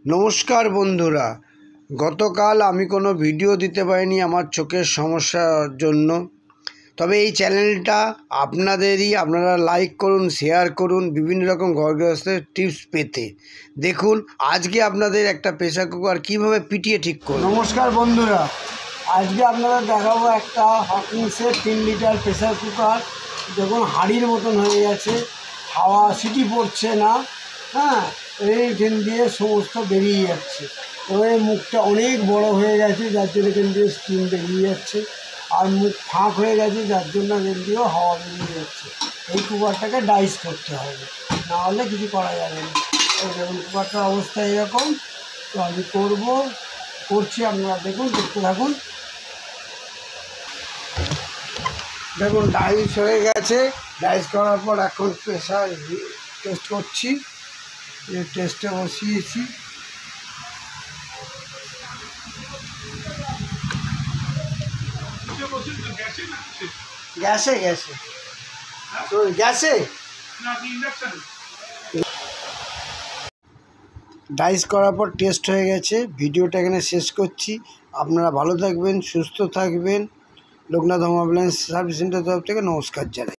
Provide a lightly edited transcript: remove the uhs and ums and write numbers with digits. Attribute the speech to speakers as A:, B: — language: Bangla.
A: নমস্কার বন্ধুরা, গতকাল আমি কোনো ভিডিও দিতে পারিনি আমার চোখের সমস্যার জন্য। তবে এই চ্যানেলটা আপনাদেরই, আপনারা লাইক করুন, শেয়ার করুন বিভিন্ন রকম ঘরগৃহস্থের টিপস পেতে। দেখুন আজকে আপনাদের একটা প্রেসার কুকার কীভাবে পিটিয়ে ঠিক করুন। নমস্কার বন্ধুরা, আজকে আপনারা দেখাবো একটা হকিংসের 3 লিটার প্রেসার কুকার। দেখুন হাঁড়ির মতন হয়ে গেছে, হাওয়া সিটি পড়ছে না, হ্যাঁ, এইখান দিয়ে সমস্ত বেরিয়ে যাচ্ছে। এবারে মুখটা অনেক বড় হয়ে গেছে, যার জন্য এখান দিয়ে স্টিম বেরিয়ে যাচ্ছে, আর মুখ ফাঁক হয়ে গেছে, যার জন্য এখান দিয়েও হাওয়া বেরিয়ে যাচ্ছে। এই কুকারটাকে ডাইস করতে হবে, না হলে কিছু করা যাবে না। এই দেখুন কুকারটার অবস্থা এরকম। তো আমি করছি, আপনারা দেখুন, দেখতে থাকুন। দেখুন ডাইস হয়ে গেছে। ডাইস করার পর এখন প্রেসার টেস্ট করছি। টেস্টে বসিয়েছি। গ্যাসে ডাইস করার পর টেস্ট হয়ে গেছে। ভিডিওটা এখানে শেষ করছি। আপনারা ভালো থাকবেন, সুস্থ থাকবেন। Loknath home appliance service centre তরফ থেকে নমস্কার জানাই।